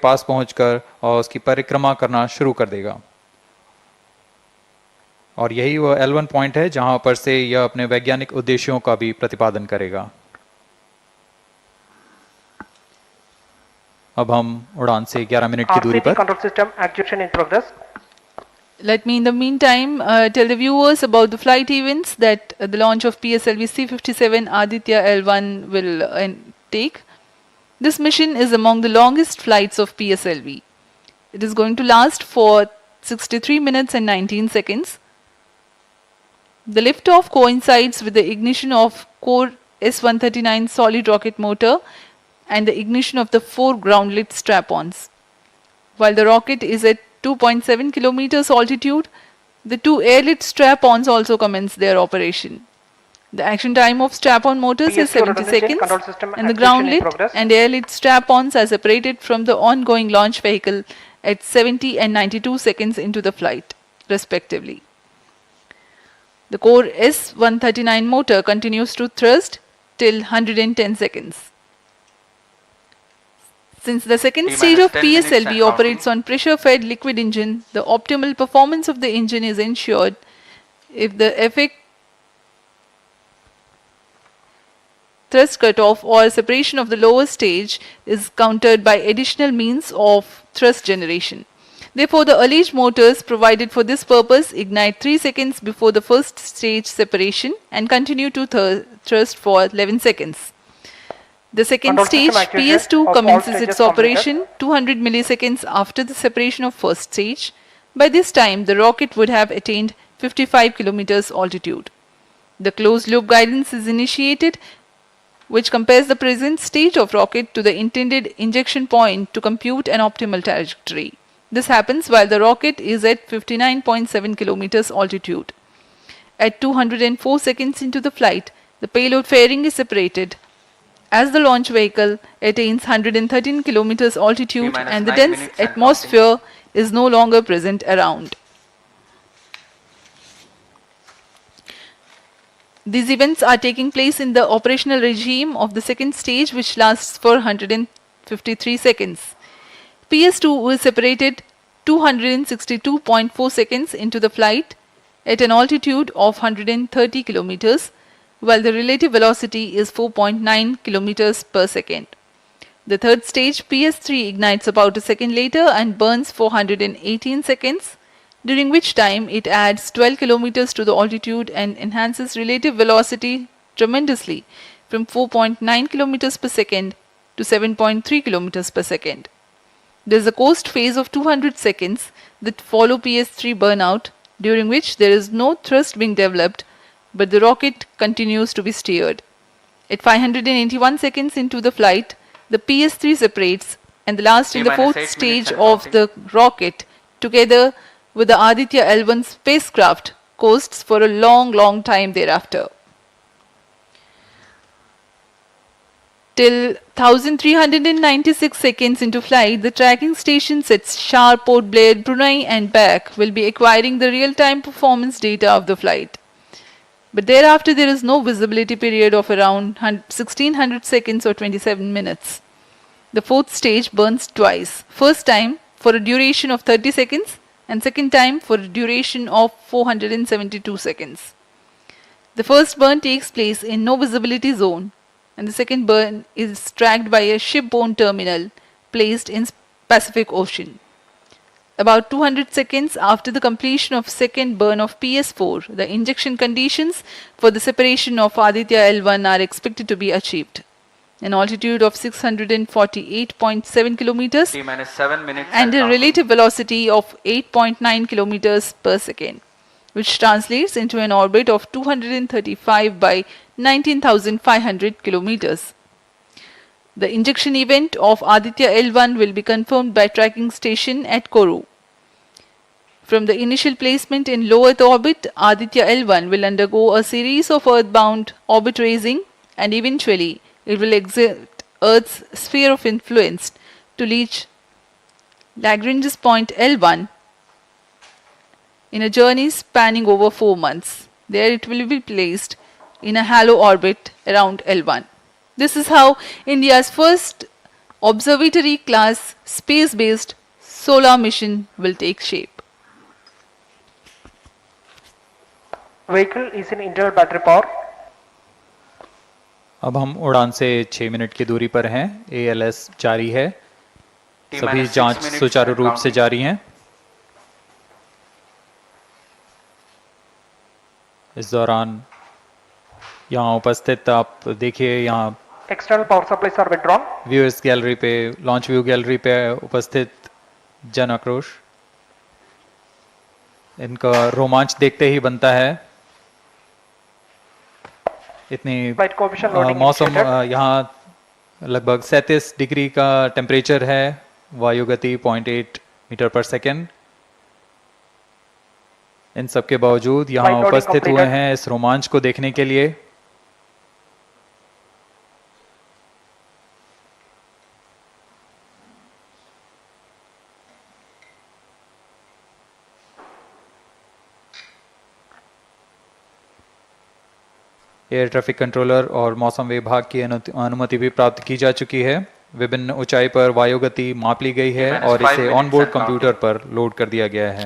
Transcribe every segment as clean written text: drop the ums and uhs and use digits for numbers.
पास पहुंचकर और उसकी परिक्रमा करना शुरू कर देगा। और यही वो L1 पॉइंट है जहां पर से यह अपने वैज्ञानिक उद्देश्यों का भी प्रतिपादन करेगा। अब हम उड़ान से 11 मिनट की दूरी पर। control system actuation in progress. Let me in the meantime tell the viewers about the flight events that the launch of PSLV C-57 Aditya L1 will take. This mission is among the longest flights of PSLV. It is going to last for 63 minutes and 19 seconds. The liftoff coincides with the ignition of core S-139 solid rocket motor and the ignition of the 4 ground-lit strap-ons. While the rocket is at 2.7 kilometers altitude, the 2 air-lit strap-ons also commence their operation. The action time of strap-on motors is 70 seconds and the ground-lit and air-lit strap-ons are separated from the ongoing launch vehicle at 70 and 92 seconds into the flight, respectively. The core S-139 motor continues to thrust till 110 seconds. Since the second stage of PSLV operates on pressure-fed liquid engine, the optimal performance of the engine is ensured if the effect thrust cutoff or separation of the lower stage is countered by additional means of thrust generation. Therefore, the alleged motors provided for this purpose ignite 3 seconds before the first stage separation and continue to thrust for 11 seconds. The second stage, PS2, commences its operation 200 milliseconds after the separation of first stage. By this time, the rocket would have attained 55 kilometers altitude. The closed-loop guidance is initiated, which compares the present state of rocket to the intended injection point to compute an optimal trajectory. This happens while the rocket is at 59.7 kilometers altitude. At 204 seconds into the flight, the payload fairing is separated as the launch vehicle attains 113 kilometers altitude and the dense atmosphere is no longer present around. These events are taking place in the operational regime of the second stage, which lasts for 153 seconds. PS2 is separated 262.4 seconds into the flight at an altitude of 130 kilometers, while the relative velocity is 4.9 kilometers per second. The third stage, PS3, ignites about a second later and burns for 118 seconds, during which time it adds 12 kilometers to the altitude and enhances relative velocity tremendously from 4.9 kilometers per second to 7.3 kilometers per second. There is a coast phase of 200 seconds that follow PS3 burnout, during which there is no thrust being developed, but the rocket continues to be steered. At 581 seconds into the flight, the PS3 separates and the last and the fourth stage of the rocket, together with the Aditya L1 spacecraft, coasts for a long time thereafter. Till 1396 seconds into flight, the tracking stations at Shar, Port Blair, Brunei and back will be acquiring the real-time performance data of the flight. But thereafter there is no visibility period of around 1600 seconds or 27 minutes. The fourth stage burns twice. First time for a duration of 30 seconds and second time for a duration of 472 seconds. The first burn takes place in no visibility zone and the second burn is tracked by a shipborne terminal placed in Pacific Ocean. About 200 seconds after the completion of second burn of PS4, the injection conditions for the separation of Aditya L1 are expected to be achieved. An altitude of 648.7 kilometers and a relative velocity of 8.9 kilometers per second, which translates into an orbit of 235 by 19,500 kilometers. The injection event of Aditya L1 will be confirmed by tracking station at Kourou. From the initial placement in low Earth orbit, Aditya L1 will undergo a series of earthbound orbit raising and eventually it will exit Earth's sphere of influence to reach Lagrangian point L1 in a journey spanning over 4 months. There it will be placed in a halo orbit around L1. This is how India's first observatory-class space-based solar mission will take shape. Vehicle is in internal battery power. अब हम उड़ान से 6 minute की दूरी पर हैं। ALS जारी है। सभी जांच सुचारू रूप से जारी हैं। इस दौरान यहाँ उपस्थित आप देखिए, यहाँ External power supplies are withdrawn. Viewers gallery पे, लॉन्च व्यू गैलरी पे उपस्थित जन आक्रोश, इनका रोमांच देखते ही बनता है। इतनी Flight coefficient loading मौसम indicated. यहाँ लगभग 37 डिग्री का टेम्परेचर है, वायु गति 0.8 मीटर पर सेकेंड। इन सब के बावजूद यहाँ Flight loading उपस्थित हुए completed. हैं इस रोमांच को देखने के लिए। एयर ट्रैफिक कंट्रोलर और मौसम विभाग की अनुमति भी प्राप्त की जा चुकी है। विभिन्न ऊंचाई पर वायु गति माप ली गई है और इसे ऑनबोर्ड कंप्यूटर पर लोड कर दिया गया है।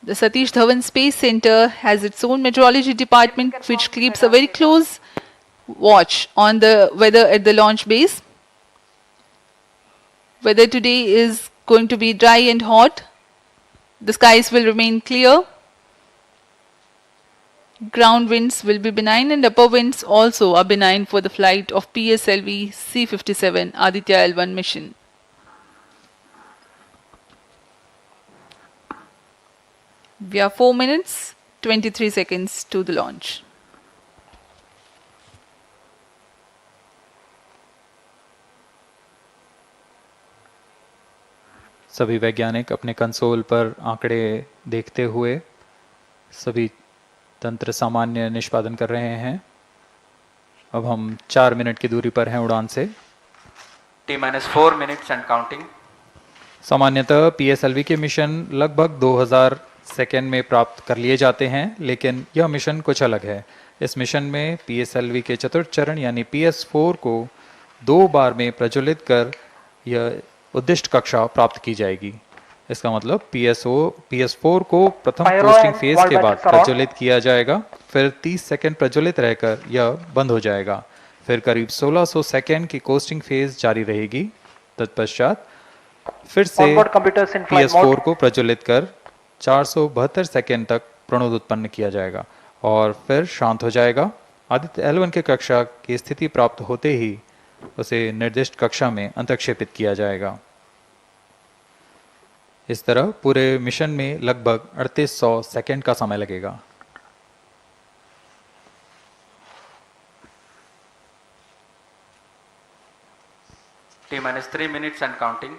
The Satish Dhawan Space Center has its own meteorology department which keeps a very close watch on the weather at the launch base. Weather today is going to be dry and hot. The skies will remain clear. Ground winds will be benign and upper winds also are benign for the flight of PSLV C-57 Aditya L1 mission. We are 4 minutes 23 seconds to the launch. सभी वैज्ञानिक अपने console पर आंकड़े देखते हुए सभी तंत्र सामान्य निष्पादन कर रहे हैं। अब हम 4 मिनट की दूरी पर हैं उड़ान से। T-4 minutes and counting. सामान्यतः PSLV के मिशन लगभग 2000 सेकेंड में प्राप्त कर लिए जाते हैं, लेकिन यह मिशन कुछ अलग है। इस मिशन में PSLV के चतुर्थ चरण यानी PS4 को 2 बार में प्रज्वलित कर यह उद्दिष्ट कक्षा प्राप्त की जाएगी। इसका मतलब PS4 को प्रथम कोस्टिंग फेज के बाद प्रज्वलित किया जाएगा, फिर 30 सेकेंड प्रज्वलित रहकर यह बंद हो जाएगा, फिर करीब 1600 सेकेंड की कोस्टिंग फेज जारी रहेगी। तत्पश्चात फिर से PS4 को प्रज्वलित कर 472 सेकेंड तक प्रणोद उत्पन्न किया जाएगा और फिर शांत हो जाएगा। आदित्य L1 के कक्षा की स्थिति प्राप्त होते ही उसे निर्दिष्ट कक्षा में अंतक्षेपित किया जाएगा। इस तरह पूरे मिशन में लगभग 3800 सेकेंड का समय लगेगा। T-3 minutes and counting.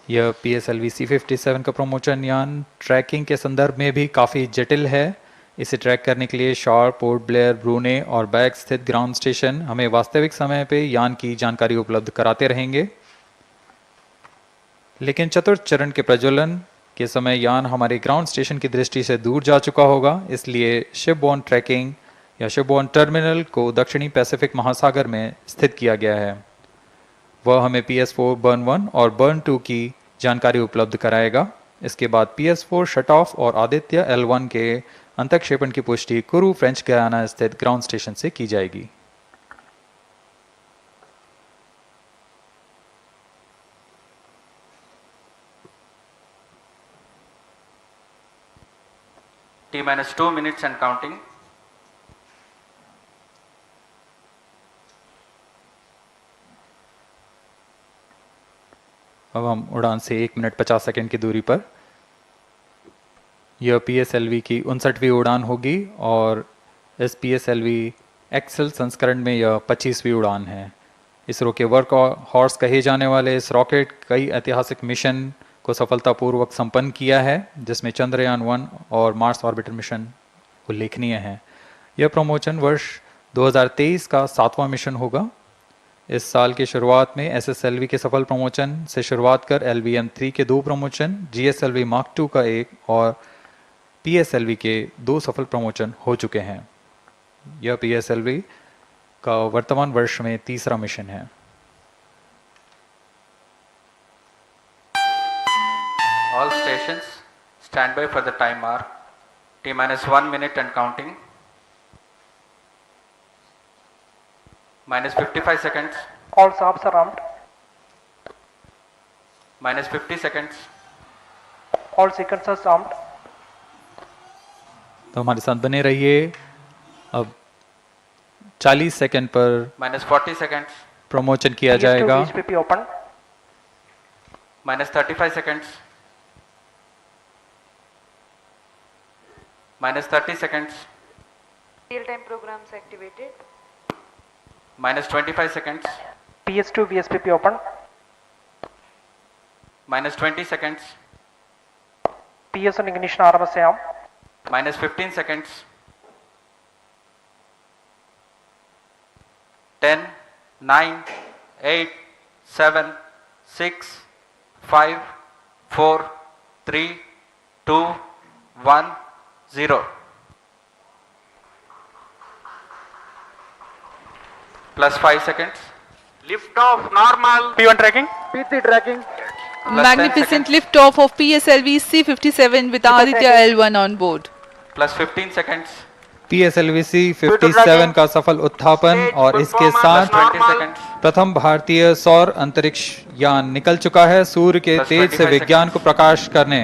यह PSLV C-57 का प्रमोशन यान ट्रैकिंग के संदर्भ में भी काफ़ी जटिल है। इसे ट्रैक करने के लिए शार्प, पोर्ट ब्लेयर, ब्रूने और बैग स्थित ग्राउंड स्टेशन हमें वास्तविक समय पे यान की जानकारी उपलब्ध कराते रहेंगे। लेकिन चतुर्थ चरण के प्रज्वलन के समय यान हमारे ग्राउंड स्टेशन की दृष्टि से दूर जा चुका होगा, इसलिए शिपबोर्न ट्रैकिंग या शिपबोर्न टर्मिनल को दक्षिणी पैसिफिक महासागर में स्थित किया गया है। वह हमें PS4 बर्न 1 और बर्न 2 की जानकारी उपलब्ध कराएगा। इसके बाद PS4 शट ऑफ और आदित्य L1 के अंतक्षेपण की पुष्टि कुरु, फ्रेंच गयाना स्थित ग्राउंड स्टेशन से की जाएगी। T-2 minutes and counting. अब हम उड़ान से 1 मिनट 50 सेकेंड की दूरी पर। यह PSLV की 59वीं उड़ान होगी और इस PSLV एक्सेल संस्करण में यह 25वीं उड़ान है। इसरो के वर्क हॉर्स कहे जाने वाले इस रॉकेट कई ऐतिहासिक मिशन को सफलतापूर्वक संपन्न किया है, जिसमें चंद्रयान 1 और मार्स ऑर्बिटर मिशन उल्लेखनीय हैं। यह प्रमोशन वर्ष 2023 का 7वां मिशन होगा। इस साल की शुरुआत में SSLV के सफल प्रमोशन से शुरुआत कर LVM-3 के 2 प्रमोशन, GSLV Mark II का 1 और PSLV के 2 सफल प्रमोशन हो चुके हैं। यह PSLV का वर्तमान वर्ष में तीसरा मिशन है। All stations stand by for the time mark. T-1 minute and counting. Minus 55 seconds. All shafts are armed. Minus 50 seconds. All sequencers armed. तो हमारे साथ बने रहिए। अब 40 सेकंड पर Minus 40 seconds. प्रमोशन किया PS2 जाएगा। VSPP open. Minus 35 seconds. Minus 30 seconds. Real-time programs activated. Minus 25 seconds. PS2 VSPP open. Minus 20 seconds. PS1 ignition RMS arm. Minus 15 seconds. 10, 9, 8, 7, 6, 5, 4, 3, 2, 1, 0. Plus 5 seconds. Lift off normal. P1 tracking. PT tracking. Magnificent liftoff of PSLV C-57 with Aditya L1 on board. Plus 15 seconds. PSLV C-57 का सफल उत्थापन और इसके साथ 20 seconds. प्रथम भारतीय सौर अंतरिक्ष यान निकल चुका है सूर्य के Plus तेज से 25 विज्ञान को प्रकाश करने।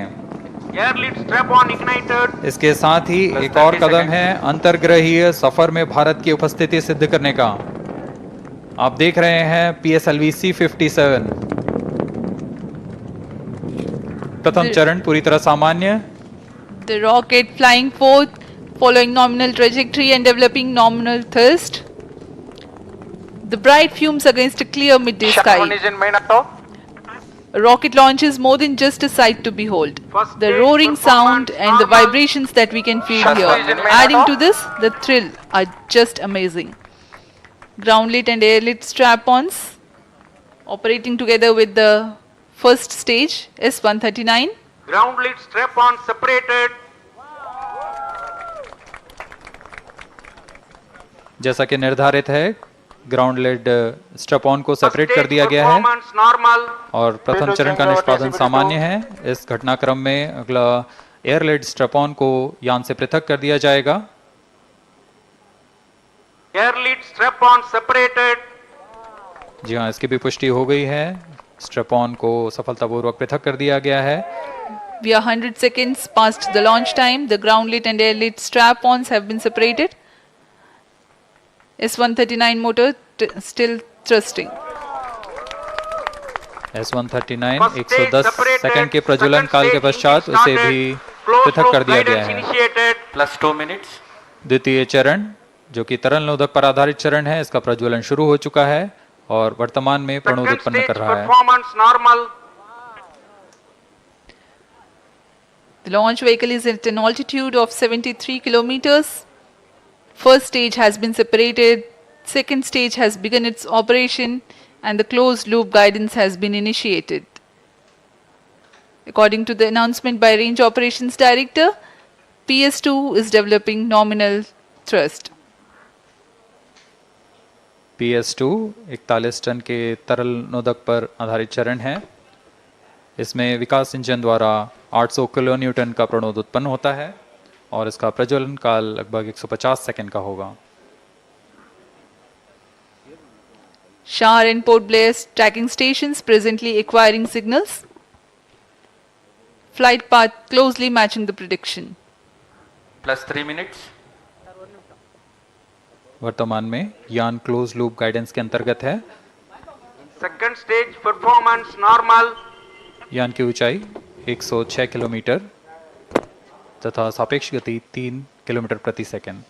Air lead strap on ignited. इसके साथ ही Plus एक और 30 कदम seconds. है अंतर्ग्रहीय सफर में भारत की उपस्थिति सिद्ध करने का। आप देख रहे हैं PSLV C-57 प्रथम चरण पूरी तरह सामान्य। The rocket flying forth, following nominal trajectory and developing nominal thrust. The bright fumes against a clear midday Shuttle sky. is in main auto. A rocket launch is more than just a sight to behold. First The stage roaring sound performance and the normal. vibrations that we can feel Shuttle is here. in main Adding auto. to this, the thrill are just amazing. Ground-lit and air-lit strap-ons operating together with the first stage S-139. Ground lead strap on separated. जैसा कि निर्धारित है ground lead strap on को First separate कर stage दिया गया है performance normal. और प्रथम चरण का निष्पादन सामान्य है। इस घटनाक्रम में अगला एयर लेड स्ट्रैप ऑन को यान से पृथक कर दिया जाएगा। Air lead strap on separated. जी हाँ, इसकी भी पुष्टि हो गई है। स्ट्रैप ऑन को सफलतापूर्वक पृथक कर दिया गया है। We are 100 seconds past the launch time. The ground-lit and air-lit strap-ons have been separated. S-139 motor still thrusting. S-139 First stage 110 separated. Second के प्रज्वलन Second काल के stage पश्चात engine उसे started. भी Closed पृथक loop कर दिया गया guidance है। initiated. Plus 2 minutes. द्वितीय चरण जो कि तरल नोदक पर आधारित चरण है, इसका प्रज्वलन शुरू हो चुका है और वर्तमान में प्रणोद Second उत्पन्न stage कर रहा है। performance normal. The launch vehicle is at an altitude of 73 kilometers. First stage has been separated. Second stage has begun its operation and the closed loop guidance has been initiated. According to the announcement by Range Operations Director, PS2 is developing nominal thrust. PS2 41 ton के तरल नोदक पर आधारित चरण है। इसमें विकास engine द्वारा 800 kilo Newton का प्रणोद उत्पन्न होता है और इसका प्रज्वलन काल लगभग 150 सेकंड का होगा। Shar and Port Blair tracking stations presently acquiring signals. Flight path closely matching the prediction. Plus 3 minutes. वर्तमान में यान क्लोज लूप गाइडेंस के अंतर्गत है। Second stage performance normal. यान की ऊंचाई 106 किलोमीटर तथा सापेक्ष गति 3 किलोमीटर प्रति second.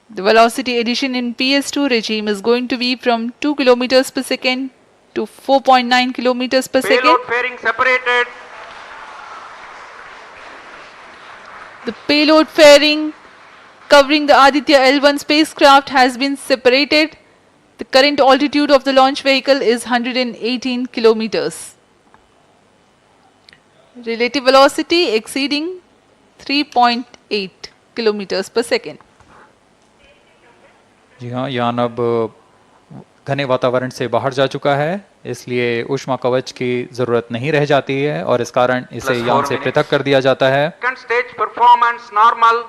The velocity addition in PS2 regime is going to be from 2 kilometers per second to 4.9 kilometers per second. Payload fairing separated. The payload fairing covering the Aditya L1 spacecraft has been separated. The current altitude of the launch vehicle is 118 kilometers. Relative velocity exceeding 3.8 kilometers per second. जी हाँ, यान अब घने वातावरण से बाहर जा चुका है, इसलिए ऊष्मा कवच की जरूरत नहीं रह जाती है और इस कारण इसे Plus यान 4 से minutes. पृथक कर दिया जाता है। Second stage performance normal.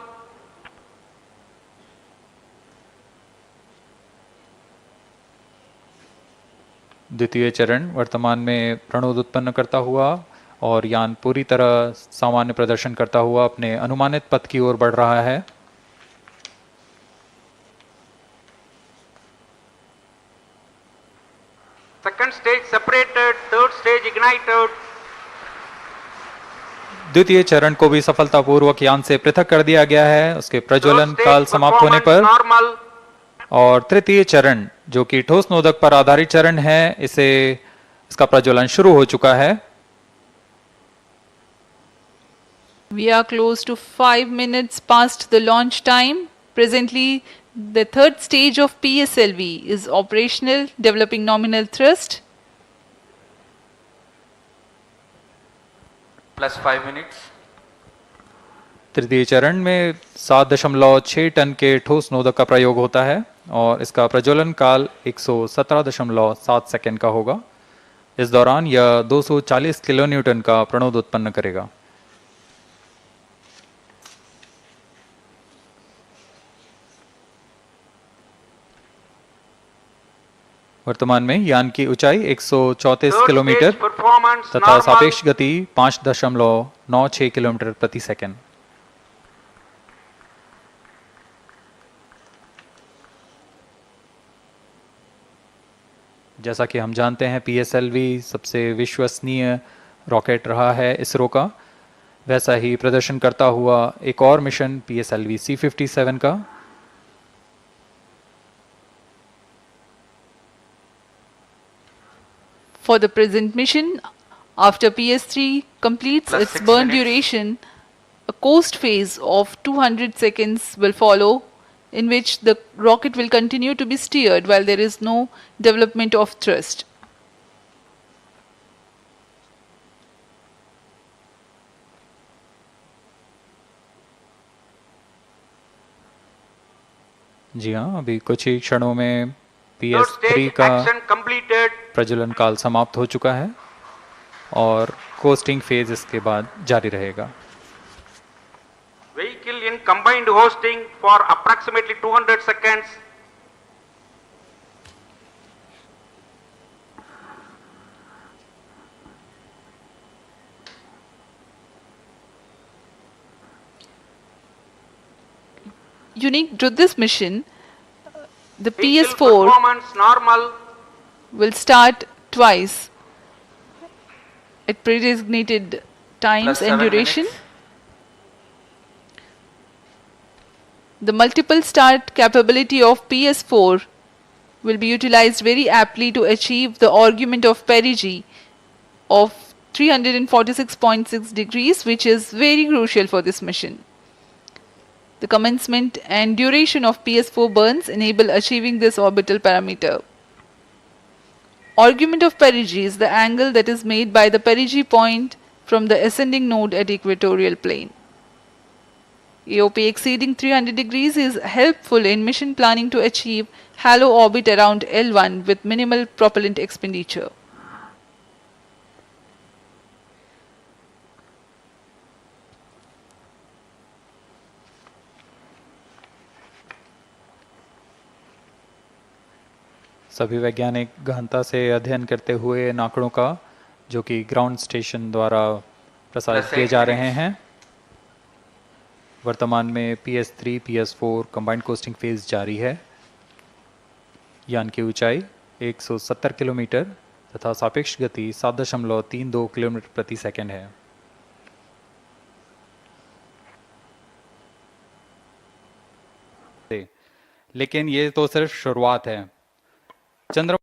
द्वितीय चरण वर्तमान में प्रणोद उत्पन्न करता हुआ और यान पूरी तरह सामान्य प्रदर्शन करता हुआ अपने अनुमानित पथ की ओर बढ़ रहा है। Second stage separated, third stage ignited. द्वितीय चरण को भी सफलतापूर्वक यान से पृथक कर दिया गया है उसके प्रज्वलन Third काल stage समाप्त होने performance पर। normal. और तृतीय चरण जो कि ठोस नोदक पर आधारित चरण है, इसका प्रज्वलन शुरू हो चुका है। We are close to 5 minutes past the launch time. Presently, the third stage of PSLV is operational, developing nominal thrust. Plus 5 minutes. तृतीय चरण में 7.6 टन के ठोस नोदक का प्रयोग होता है और इसका प्रज्वलन काल 117.7 सेकंड का होगा। इस दौरान यह 240 किलोन्यूटन का प्रणोद उत्पन्न करेगा। वर्तमान में यान की ऊंचाई 134 Third किलोमीटर stage performance तथा normal. सापेक्ष गति 5.96 किलोमीटर प्रति सेकंड। जैसा कि हम जानते हैं पीएसएलवी सबसे विश्वसनीय रॉकेट रहा है इसरो का, वैसा ही प्रदर्शन करता हुआ एक और मिशन पीएसएलवी C57 का। For the present mission, after PS3 completes Plus its 6 burn minutes. duration, a coast phase of 200 seconds will follow, in which the rocket will continue to be steered while there is no development of thrust. जी हाँ, अभी कुछ ही क्षणों में Third PS3 stage का action completed. प्रज्वलन काल समाप्त हो चुका है और कोस्टिंग फेज इसके बाद जारी रहेगा। Vehicle in combined hosting for approximately 200 seconds. Unique to this mission, the Vehicle PS4 performance normal. will start twice at pre-designated times Plus and 7 duration. minutes. The multiple start capability of PS4 will be utilized very aptly to achieve the argument of perigee of 346.6 degrees, which is very crucial for this mission. The commencement and duration of PS4 burns enable achieving this orbital parameter. Argument of perigee is the angle that is made by the perigee point from the ascending node at equatorial plane. AOP exceeding 300 degrees is helpful in mission planning to achieve halo orbit around L1 with minimal propellant expenditure. सभी वैज्ञानिक गहनता से अध्ययन करते हुए इन आंकड़ों का, जो कि ग्राउंड स्टेशन द्वारा प्रसारित Plus किए 8 जा रहे minutes. हैं। वर्तमान में PS3, PS4 combined costing phase जारी है। यान की ऊंचाई 170 किलोमीटर तथा सापेक्ष गति 7.32 किलोमीटर प्रति सेकंड है। लेकिन ये तो सिर्फ शुरुआत है। चंद्रमा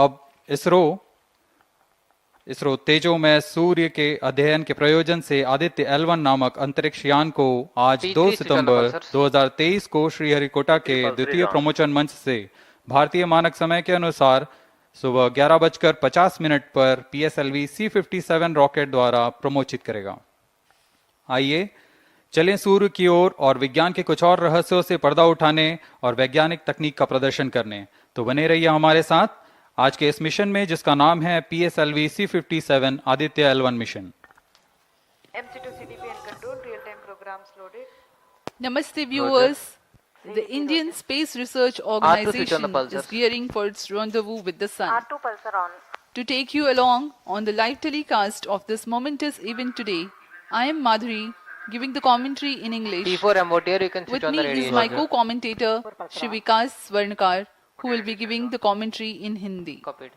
अब इसरो इसरो तेजोमय सूर्य के अध्ययन के प्रयोजन से आदित्य L1 नामक अंतरिक्ष यान को आज 2 सितंबर 2023 को श्रीहरिकोटा के द्वितीय प्रमोचन मंच से भारतीय मानक समय के अनुसार सुबह 11:50 पर PSLV C-57 रॉकेट द्वारा प्रमोचित करेगा। आइए चलें सूर्य की ओर और विज्ञान के कुछ और रहस्यों से पर्दा उठाने और वैज्ञानिक तकनीक का प्रदर्शन करने। तो बने रहिए हमारे साथ आज के इस मिशन में जिसका नाम है PSLV C-57 Aditya L1 mission. MC2 CDP and control, real-time programs loaded. Namaste viewers. The Indian Space Research Organization is gearing for its rendezvous with the sun. R2 pulsar on. To take you along on the live telecast of this momentous event today, I am Madhuri, giving the commentary in English. T4 MOTR, you can switch With on me the radio. is my co-commentator Shivikas Swarnkar, who will be giving the commentary in Hindi. Copied.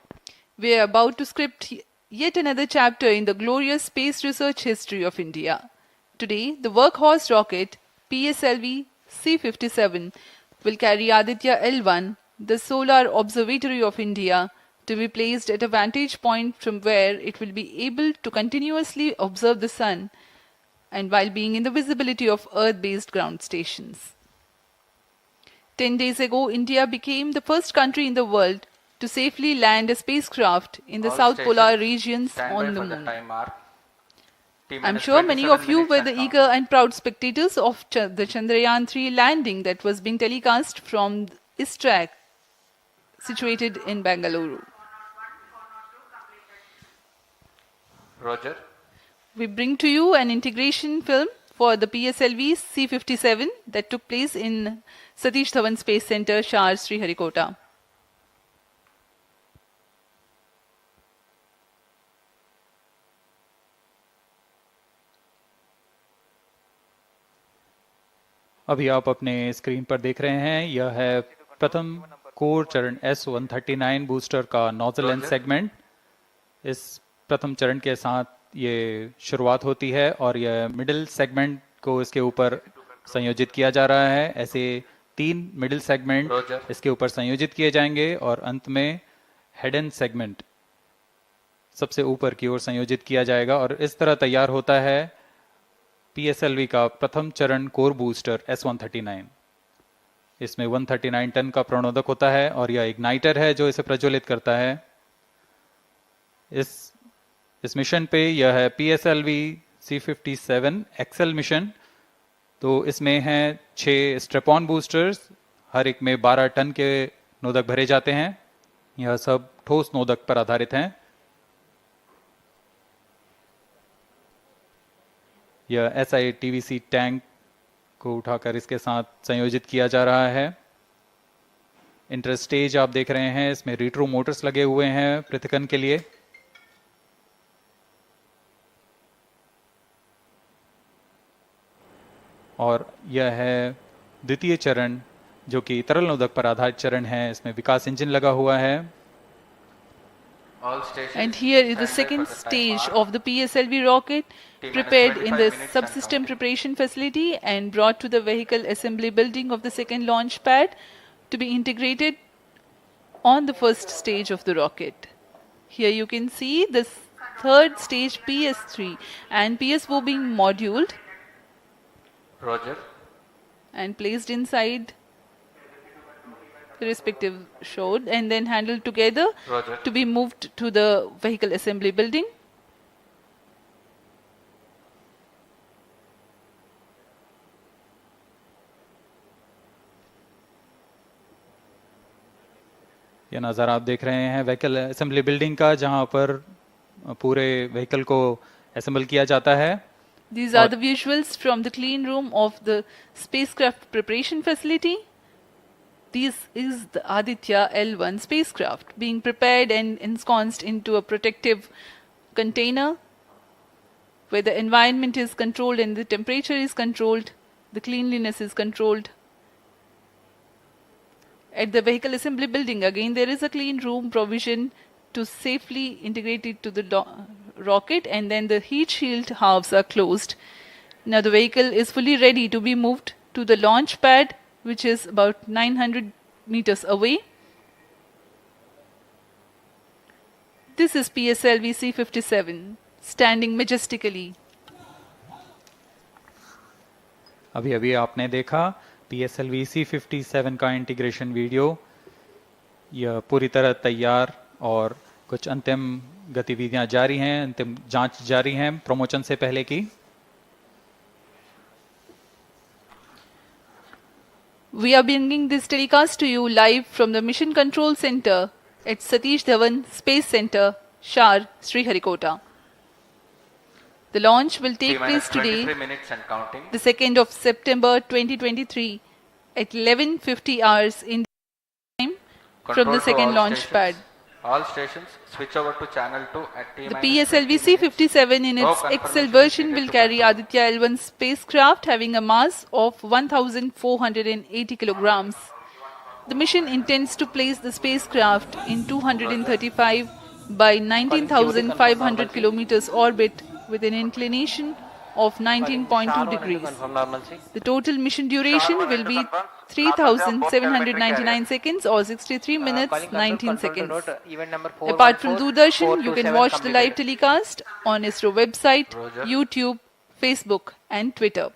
We are about to script yet another chapter in the glorious space research history of India. Today, the workhorse rocket PSLV C-57 will carry Aditya L1, the solar observatory of India, to be placed at a vantage point from where it will be able to continuously observe the sun and while being in the visibility of Earth-based ground stations. 10 days ago, India became the first country in the world to safely land a spacecraft in the All South Polar stations, regions stand on by the for the moon. time mark. I'm sure many of you were the eager and proud spectators of the Chandrayaan-3 landing that was being telecast from ISRO, situated in Bangalore. Roger. We bring to you an integration film for the PSLV C-57 that took place in Satish Dhawan Space Center, Shar, Sriharikota. अभी आप अपने screen पर देख रहे हैं यह है प्रथम कोर चरण S-139 बूस्टर का नोजल एंड सेगमेंट। इस प्रथम चरण के साथ ये शुरुआत होती है और यह मिडिल सेगमेंट को इसके ऊपर संयोजित किया जा रहा है। ऐसे 3 मिडिल सेगमेंट इसके ऊपर संयोजित किए जाएंगे और अंत में हेड एंड सेगमेंट सबसे ऊपर की ओर संयोजित किया जाएगा और इस तरह तैयार होता है PSLV का प्रथम चरण कोर बूस्टर S-139। इसमें 139 टन का प्रणोदक होता है और यह इग्नाइटर है जो इसे प्रज्वलित करता है। इस मिशन पे यह है PSLV C-57 एक्सेल मिशन। तो इसमें हैं 6 स्ट्रेपॉन बूस्टर्स, हर एक में 12 टन के नोदक भरे जाते हैं। यह सब ठोस नोदक पर आधारित हैं। यह SITVC टैंक को उठाकर इसके साथ संयोजित किया जा रहा है। इंटर स्टेज आप देख रहे हैं, इसमें रिट्रो मोटर्स लगे हुए हैं पृथक्करण के लिए। और यह है द्वितीय चरण जो कि तरल नोदक पर आधारित चरण है। इसमें विकास इंजन लगा हुआ है। And here is the second stage of the PSLV rocket, prepared in the subsystem preparation facility and brought to the vehicle assembly building of the second launch pad to be integrated on the first stage of the rocket. Here you can see the third stage PS3 and PSO being moduled Roger. and placed inside the respective shroud and then handled together Roger. to be moved to the vehicle assembly building. यह नज़ारा आप देख रहे हैं vehicle assembly building का, जहां पर पूरे व्हीकल को असेंबल किया जाता है। These are the visuals from the clean room of the spacecraft preparation facility. This is the Aditya L1 spacecraft being prepared and ensconced into a protective container where the environment is controlled and the temperature is controlled, the cleanliness is controlled. At the vehicle assembly building, again there is a clean room provision to safely integrate it to the rocket, and then the heat shield halves are closed. Now the vehicle is fully ready to be moved to the launch pad, which is about 900 meters away. This is PSLV C57, standing majestically. अभी अभी आपने देखा PSLV C57 का integration video. यह पूरी तरह तैयार और कुछ अंतिम गतिविधियां जारी हैं, अंतिम जांच जारी हैं प्रमोशन से पहले की। We are bringing this telecast to you live from the Mission Control Center at Satish Dhawan Space Center, Shar, Sriharikota. The launch will take place today, 23 minutes and counting. the 2nd of September 2023 at 11:50 hours Indian time from Control the to second all launch stations. pad. All stations switch over to channel 2 at T The minus PSLV 20 minutes. C57 in No its confirmation XL is version needed will to carry confirm. Aditya L1 spacecraft having a mass of 1,480 kilograms. The mission intends to place the spacecraft in 235 by 19,500 kilometers orbit with an inclination of 19.2 degrees. The total mission duration will be 3,799 seconds or 63 minutes 19 seconds. Apart from Doordarshan, you can watch the live telecast on ISRO website, Roger. YouTube, Facebook and Twitter.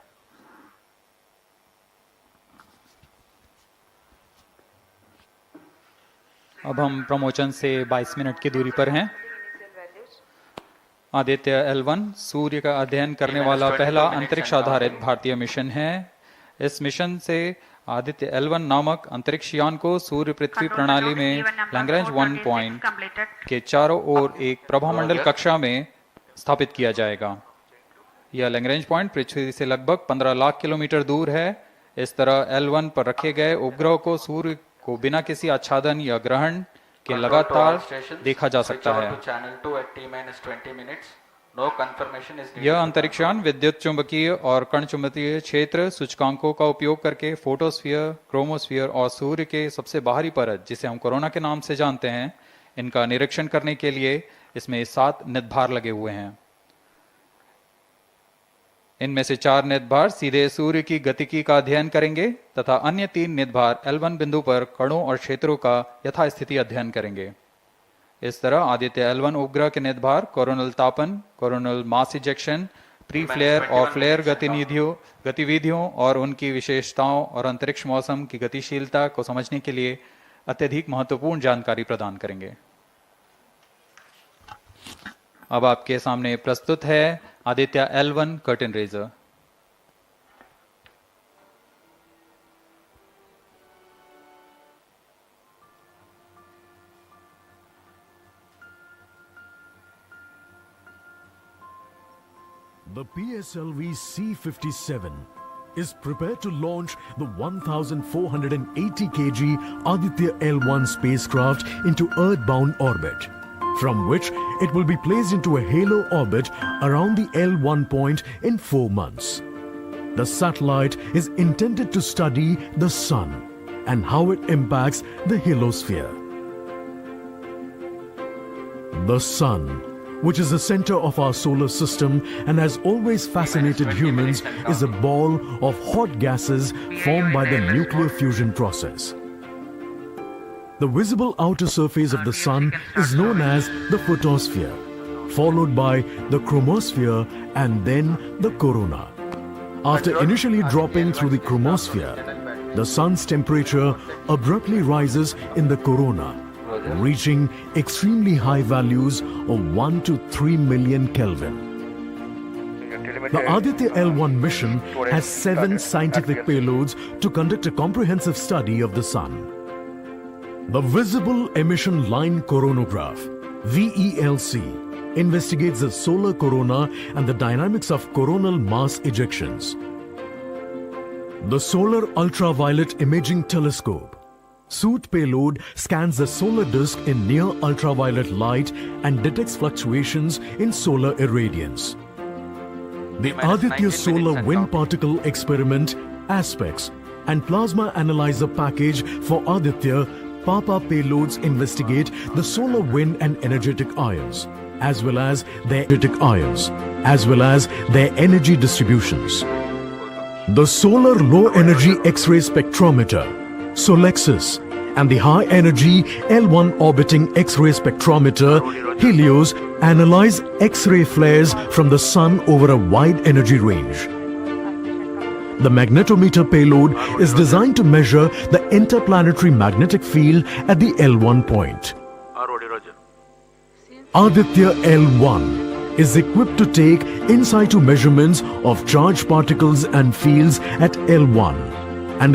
अब हम promotion से 22 minute की दूरी पर हैं। Aditya L1 सूर्य का अध्ययन करने वाला पहला अंतरिक्ष आधारित भारतीय मिशन है। इस मिशन से आदित्य L1 नामक अंतरिक्ष यान को सूर्य पृथ्वी प्रणाली में लैग्रेंज 1 पॉइंट के चारों ओर एक प्रभामंडल कक्षा में स्थापित किया जाएगा। यह लैग्रेंज पॉइंट पृथ्वी से लगभग 15 लाख किलोमीटर दूर है। इस तरह L1 पर रखे गए उपग्रह को सूर्य को बिना किसी आच्छादन या ग्रहण के Control to all लगातार stations, देखा जा switch सकता over है। to channel 2 at T minus 20 minutes. No confirmation is needed. यह अंतरिक्ष यान विद्युत चुंबकीय और कण चुंबकीय क्षेत्र सूचकांकों का उपयोग करके फोटोस्फीयर, क्रोमोस्फीयर और सूर्य के सबसे बाहरी परत, जिसे हम कोरोना के नाम से जानते हैं, इनका निरीक्षण करने के लिए इसमें 7 निदभार लगे हुए हैं। इनमें से 4 निदभार सीधे सूर्य की गतिकी का अध्ययन करेंगे तथा अन्य 3 निदभार L1 बिंदु पर कणों और क्षेत्रों का यथास्थिति अध्ययन करेंगे। इस तरह आदित्य L1 उपग्रह के निदभार कोरोनल तापन, coronal mass ejection, pre flare और फ्लेयर गतिविधियों और उनकी विशेषताओं और अंतरिक्ष मौसम की गतिशीलता को समझने के लिए अत्यधिक महत्वपूर्ण जानकारी प्रदान करेंगे। अब आपके सामने प्रस्तुत है Aditya L1 curtain raiser. The PSLV C57 is prepared to launch the 1,480 kg Aditya L1 spacecraft into Earth-bound orbit, from which it will be placed into a halo orbit around the L1 point in 4 months. The satellite is intended to study the Sun and how it impacts the halosphere. The Sun, which is the center of our solar system and has always fascinated humans, is a ball of hot gases formed by the nuclear fusion process. The visible outer surface of the Sun is known as the photosphere, followed by the chromosphere and then the corona. After initially dropping through the chromosphere, the Sun's temperature abruptly rises in the corona, reaching extremely high values of 1 to 3 million Kelvin. The Aditya L1 mission has 7 scientific payloads to conduct a comprehensive study of the Sun. The Visible Emission Line Coronagraph, VELC, investigates the solar corona and the dynamics of coronal mass ejections. The Solar Ultraviolet Imaging Telescope, SOOT payload, scans the solar disk in near ultraviolet light and detects fluctuations in solar irradiance. The Aditya Solar Wind Particle Experiment, ASPECS, and Plasma Analyzer Package for Aditya PAPA payloads investigate the solar wind and energetic ions, as well as their energy distributions. The Solar Low Energy X-ray Spectrometer, SOLEXIS, and the high-energy L1 orbiting X-ray spectrometer, Helios, analyze X-ray flares from the Sun over a wide energy range. The magnetometer payload is designed to measure the interplanetary magnetic field at the L1 point. Aditya L1 is equipped to take in situ measurements of charged particles and fields at L1.